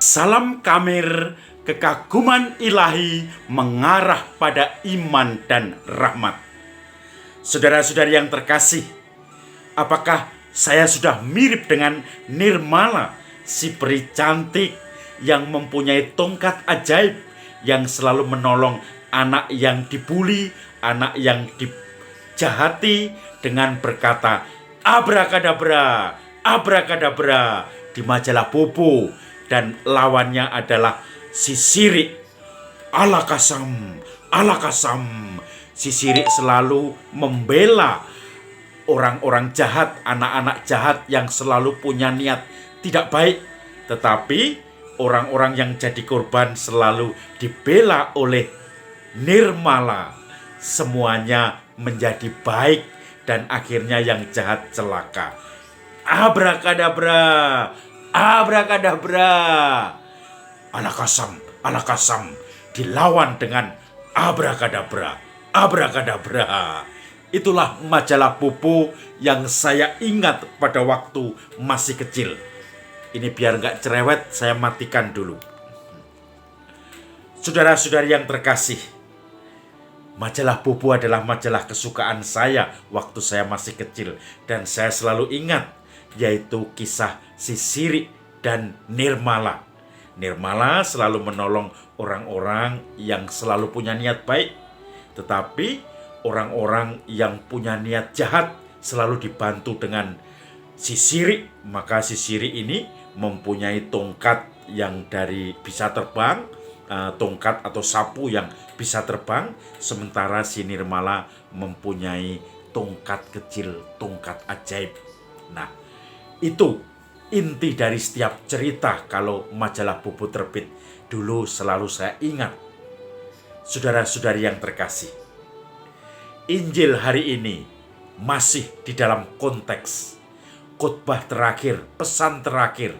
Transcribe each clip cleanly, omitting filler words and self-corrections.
Salam Kamir, kekaguman ilahi mengarah pada iman dan rahmat. Saudara-saudari yang terkasih, apakah saya sudah mirip dengan Nirmala, si peri cantik yang mempunyai tongkat ajaib yang selalu menolong anak yang dibuli, anak yang dijahati dengan berkata abrakadabra, abrakadabra di majalah Bobo, dan lawannya adalah si Sirik. Alakasam, alakasam. Si Sirik selalu membela orang-orang jahat, anak-anak jahat yang selalu punya niat tidak baik. Tetapi orang-orang yang jadi korban selalu dibela oleh Nirmala. Semuanya menjadi baik dan akhirnya yang jahat celaka. Abrakadabra, abrakadabra. Alakasam, alakasam dilawan dengan abrakadabra, abrakadabra. Itulah majalah Bobo yang saya ingat pada waktu masih kecil. Ini biar gak cerewet, saya matikan dulu. Saudara-saudari yang terkasih, majalah Bobo adalah majalah kesukaan saya waktu saya masih kecil. Dan saya selalu ingat, yaitu kisah si Sirik dan Nirmala. Nirmala selalu menolong orang-orang yang selalu punya niat baik. Tetapi orang-orang yang punya niat jahat selalu dibantu dengan si Sirik. Maka si Sirik ini mempunyai tongkat yang bisa terbang, tongkat atau sapu yang bisa terbang, sementara si Nirmala mempunyai tongkat kecil, tongkat ajaib. Nah, itu inti dari setiap cerita kalau majalah Bobo terbit. Dulu selalu saya ingat. Saudara-saudari yang terkasih, Injil hari ini masih di dalam konteks khotbah terakhir, pesan terakhir,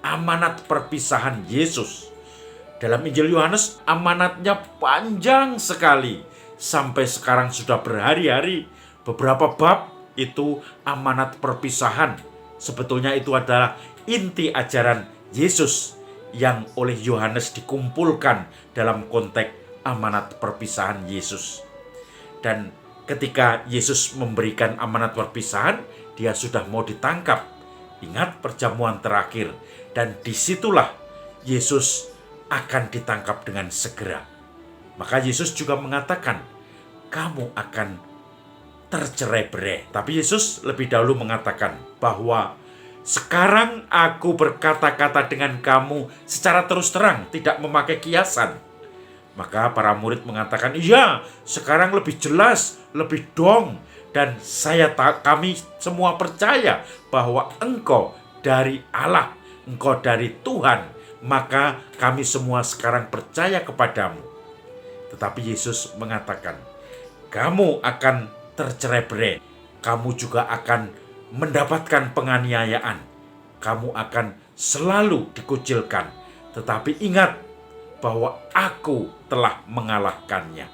amanat perpisahan Yesus. Dalam Injil Yohanes, amanatnya panjang sekali. Sampai sekarang sudah berhari-hari, beberapa bab itu amanat perpisahan. Sebetulnya itu adalah inti ajaran Yesus yang oleh Yohanes dikumpulkan dalam konteks amanat perpisahan Yesus. Dan ketika Yesus memberikan amanat perpisahan, dia sudah mau ditangkap. Ingat perjamuan terakhir. Dan disitulah Yesus akan ditangkap dengan segera. Maka Yesus juga mengatakan, kamu akan tercerai-berai. Tapi Yesus lebih dahulu mengatakan bahwa sekarang aku berkata-kata dengan kamu secara terus terang, tidak memakai kiasan. Maka para murid mengatakan, iya, sekarang lebih jelas, lebih dong. Dan kami semua percaya bahwa engkau dari Allah, engkau dari Tuhan. Maka kami semua sekarang percaya kepadamu. Tetapi Yesus mengatakan, kamu akan tercerai-berai. Kamu juga akan mendapatkan penganiayaan. Kamu akan selalu dikucilkan. Tetapi ingat bahwa aku telah mengalahkannya.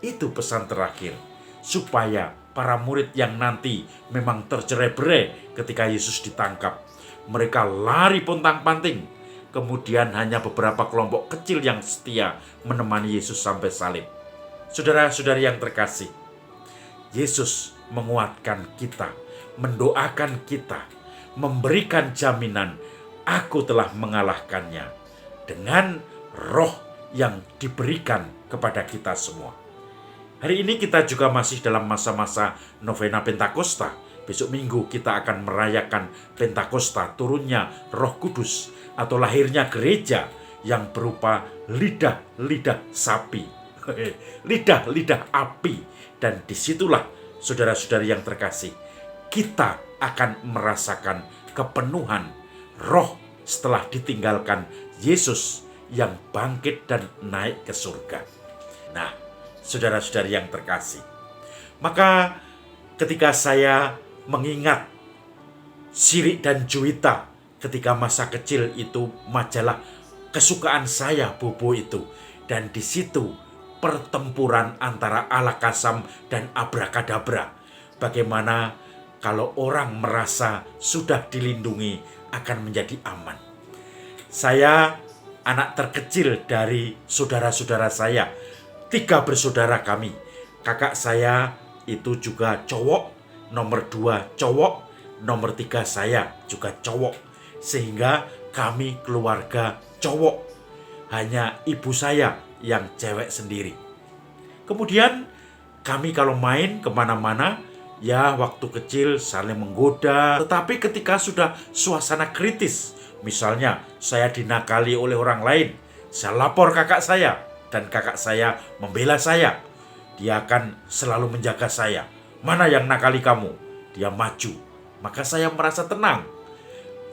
Itu pesan terakhir. Supaya para murid yang nanti memang tercerai-berai ketika Yesus ditangkap. Mereka lari pontang-panting. Kemudian hanya beberapa kelompok kecil yang setia menemani Yesus sampai salib. Saudara-saudari yang terkasih, Yesus menguatkan kita, mendoakan kita, memberikan jaminan, aku telah mengalahkannya, dengan roh yang diberikan kepada kita semua. Hari ini kita juga masih dalam masa-masa novena Pentakosta. Besok Minggu kita akan merayakan Pentakosta, turunnya Roh Kudus atau lahirnya gereja yang berupa lidah-lidah sapi, lidah-lidah api. Dan disitulah saudara-saudari yang terkasih, kita akan merasakan kepenuhan roh setelah ditinggalkan Yesus yang bangkit dan naik ke surga. Nah, saudara-saudari yang terkasih, maka ketika saya mengingat Sirik dan Juwita ketika masa kecil itu, majalah kesukaan saya Bobo itu, dan di situ pertempuran antara alakasam dan abrakadabra. Bagaimana kalau orang merasa sudah dilindungi akan menjadi aman. Saya anak terkecil dari saudara-saudara saya. 3 bersaudara kami. Kakak saya itu juga cowok, nomor 2 cowok, nomor 3 saya juga cowok. Sehingga kami keluarga cowok. Hanya ibu saya yang cewek sendiri. Kemudian kami kalau main kemana-mana, ya waktu kecil saling menggoda. Tetapi ketika sudah suasana kritis, misalnya saya dinakali oleh orang lain, saya lapor kakak saya, dan kakak saya membela saya. Dia akan selalu menjaga saya. Mana yang nakali kamu? Dia maju. Maka saya merasa tenang.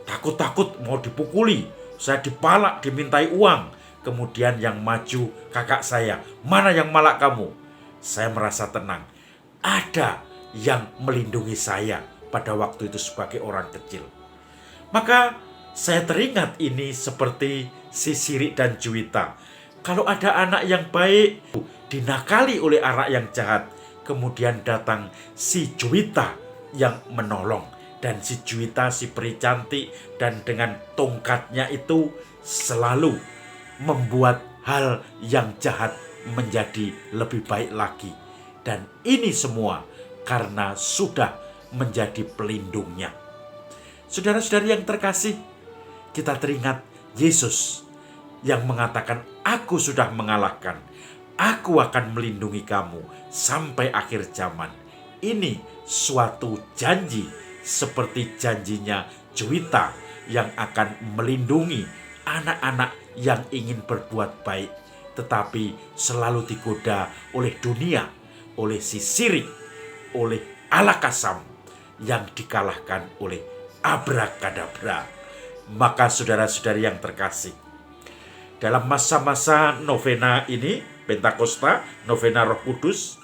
Takut-takut mau dipukuli, saya dipalak, dimintai uang. Kemudian yang maju kakak saya. Mana yang malak kamu? Saya merasa tenang. Ada yang melindungi saya pada waktu itu sebagai orang kecil. Maka saya teringat ini seperti si Sirik dan Juwita. Kalau ada anak yang baik dinakali oleh anak yang jahat, kemudian datang si Juwita yang menolong. Dan si Juwita, si peri cantik, dan dengan tongkatnya itu selalu membuat hal yang jahat menjadi lebih baik lagi. Dan ini semua karena sudah menjadi pelindungnya. Saudara-saudari yang terkasih, kita teringat Yesus yang mengatakan, "Aku sudah mengalahkan. Aku akan melindungi kamu sampai akhir zaman." Ini suatu janji seperti janjinya Juwita yang akan melindungi anak-anak yang ingin berbuat baik, tetapi selalu digoda oleh dunia, oleh si Sirik, oleh Alakasam yang dikalahkan oleh abrakadabra. Maka saudara-saudari yang terkasih, dalam masa-masa novena ini, Pentakosta, novena Roh Kudus,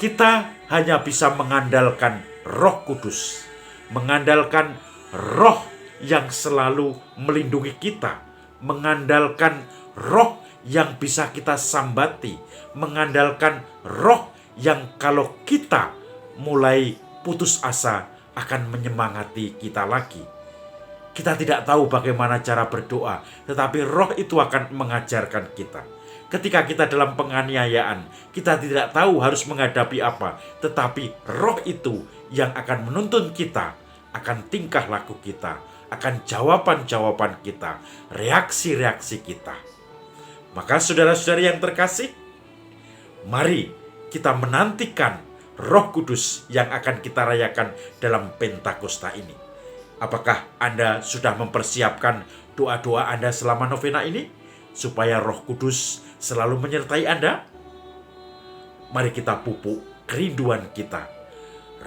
kita hanya bisa mengandalkan Roh Kudus, mengandalkan Roh yang selalu melindungi kita, mengandalkan Roh yang bisa kita sambati, mengandalkan Roh yang kalau kita mulai putus asa akan menyemangati kita lagi. Kita tidak tahu bagaimana cara berdoa, tetapi Roh itu akan mengajarkan kita. Ketika kita dalam penganiayaan, kita tidak tahu harus menghadapi apa, tetapi Roh itu yang akan menuntun kita, akan tingkah laku kita, akan jawaban-jawaban kita, reaksi-reaksi kita. Maka saudara-saudari yang terkasih, mari kita menantikan Roh Kudus yang akan kita rayakan dalam Pentakosta ini. Apakah Anda sudah mempersiapkan doa-doa Anda selama novena ini, supaya Roh Kudus selalu menyertai Anda? Mari kita pupuk kerinduan kita,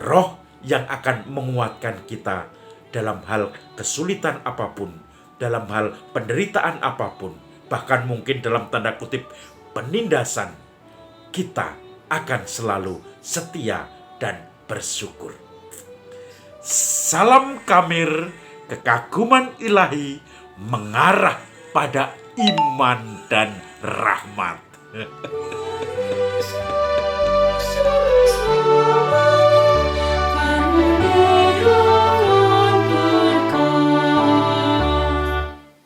Roh yang akan menguatkan kita dalam hal kesulitan apapun, dalam hal penderitaan apapun, bahkan mungkin dalam tanda kutip penindasan. Kita akan selalu setia dan bersyukur. Salam Kamir, kekaguman ilahi mengarah pada iman dan rahmat.